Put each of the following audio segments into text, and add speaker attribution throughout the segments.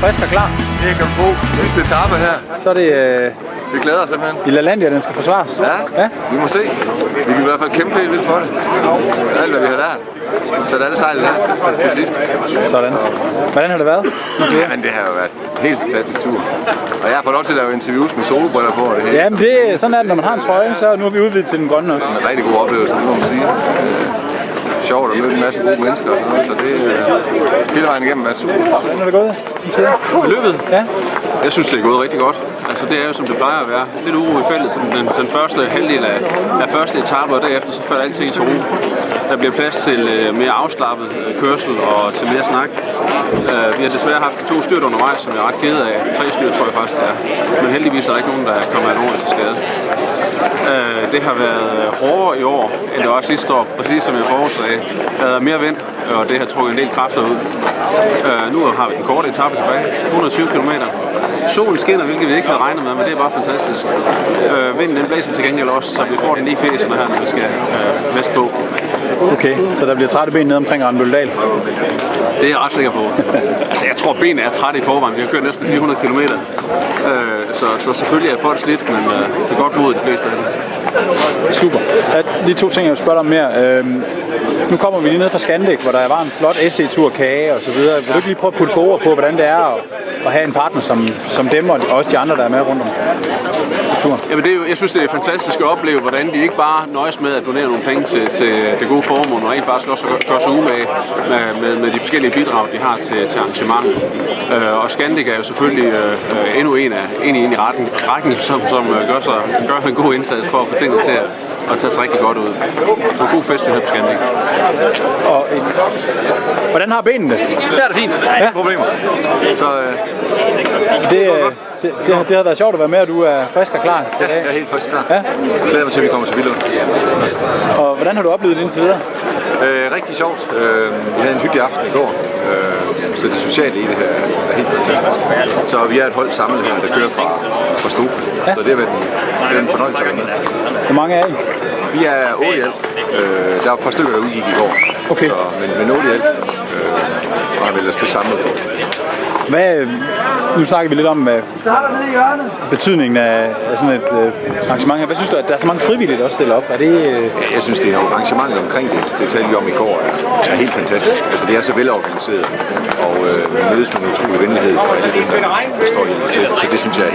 Speaker 1: frisk og klar.
Speaker 2: Det kan du tro. Sidste etape her.
Speaker 1: Så er det
Speaker 2: Vi glæder os simpelthen.
Speaker 1: i LaLandia, den skal forsvares.
Speaker 2: Ja, vi må se. Vi kan i hvert fald kæmpe helt vildt for det. Alt hvad vi har lært. Så alle sejlet her til sidst.
Speaker 1: Sådan. Hvordan har det været?
Speaker 2: Men det har jo været en helt fantastisk tur. Og jeg har fået lov til at lave interviews med solbriller på og det hele.
Speaker 1: Jamen sådan er det, når man har en trøje, så nu er vi udvidet til den grønne også.
Speaker 2: En rigtig god oplevelse, det må man sige. Sjovt at møde en masse gode mennesker og sådan noget, så det hele vejen igennem er super.
Speaker 1: Hvordan er det gået?
Speaker 3: Med løbet?
Speaker 1: Ja.
Speaker 3: Jeg synes, det er gået rigtig godt. Altså, det er jo, som det plejer at være. Lidt uro i feltet på den første halvdel af første etape, og derefter så falder alting til ro. Der bliver plads til mere afslappet kørsel og til mere snak. Vi har desværre haft 2 styrt undervejs, som jeg er ret ked af. 3 styrt tror jeg faktisk det er. Men heldigvis er der ikke nogen, der kommer alvorligt til skade. Det har været hårdere i år, end det var sidste år, præcis som jeg forudsagde. Der har været mere vind, og det har trukket en del kræfter ud. Nu har vi den korte etape tilbage, 120 km. Solen skinner, hvilket vi ikke havde regnet med, men det er bare fantastisk. Vinden den blæser til gengæld også, så vi får den lige i fæserne her, når vi skal vestpå.
Speaker 1: Okay, så der bliver trætte ben nede omkring Randbøldal?
Speaker 3: Det er jeg ret sikker på. Altså, jeg tror, benene er trætte i forvejen. Vi har kørt næsten 400 km. Så selvfølgelig er folk slidt, men det er godt mod de fleste af dem.
Speaker 1: Super. De 2 ting, jeg vil spørge dig om mere. Nu kommer vi lige ned fra Scandic, hvor der var en flot SC-tur, kage og så videre. Vil du ikke lige prøve at putte ord på, hvordan det er at have en partner som dem, og også de andre, der er med rundt om turen?
Speaker 3: Jamen, jeg synes, det er fantastisk at opleve, hvordan de ikke bare nøjes med at donere nogle penge til det gode formål, og rent faktisk også gør sig umage med de forskellige bidrag, de har til arrangementet. Og Scandic er jo selvfølgelig endnu en i rækken, som gør en god indsats for at få tingene til at tage sig rigtig godt ud. Det var en god fest, vi havde på Scandic.
Speaker 1: Og hvordan har benene det?
Speaker 2: Det er det fint. Ingen problemer. Så
Speaker 1: det har været sjovt at være med, og du er frisk og klar til
Speaker 2: jeg er helt frisk klar.
Speaker 1: Ja.
Speaker 2: Jeg glæder mig til, at vi kommer til Billund.
Speaker 1: Og hvordan har du oplevet det indtil videre?
Speaker 2: Rigtig sjovt. Vi havde en hyggelig aften i går, så det sociale i det her er helt fantastisk. Så vi er et hold samlet her, der kører fra Stofa. Ja. Så det har været en fornøjelse at være med.
Speaker 1: Hvor mange er I?
Speaker 2: Vi er 8 i alt. Der var et par stykker, der udgik i går.
Speaker 1: Okay.
Speaker 2: Så, men 8 i alt. Og har vel os til samlet.
Speaker 1: Nu snakker vi lidt om betydningen af sådan et arrangement her. Hvad synes du, at der er så mange frivillige, der også stiller op? Er det,
Speaker 2: Jeg synes, det er arrangementet omkring det talte vi om i går, er helt fantastisk. Altså, det er så velorganiseret, og vi mødes med en utrolig venlighed fra alle dem, der står hjemme til. Så det synes jeg er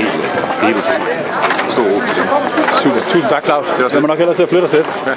Speaker 2: helt utroligt. Stor ro på det.
Speaker 1: Super. Tusind tak, Claus. Jeg må nok hellere til at flytte os lidt. Ja.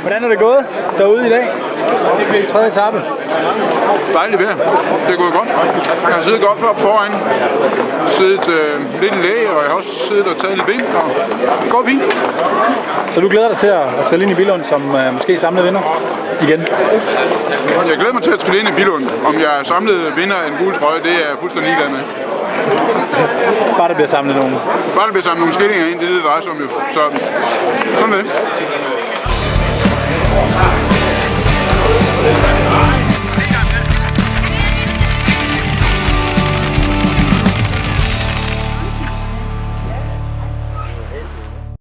Speaker 1: Hvordan er det gået derude i dag? 3. etape.
Speaker 4: Dejligt vejr. Det er gået godt. Jeg har siddet godt op foran. Siddet lidt i læge, og jeg har også siddet og taget lidt vind. Og det går fint.
Speaker 1: Så du glæder dig til at trille ind i Billund som måske samlet vinder igen?
Speaker 4: Jeg glæder mig til at trille ind i Billund. Om jeg er samlet vinder af en gul trøje, det er jeg fuldstændig ligeglad med.
Speaker 1: Bare der bliver samlet nogen.
Speaker 4: Bare der bliver samlet nogle skillinger ind, det er det, det drejer sig om jo. Så sådan er det.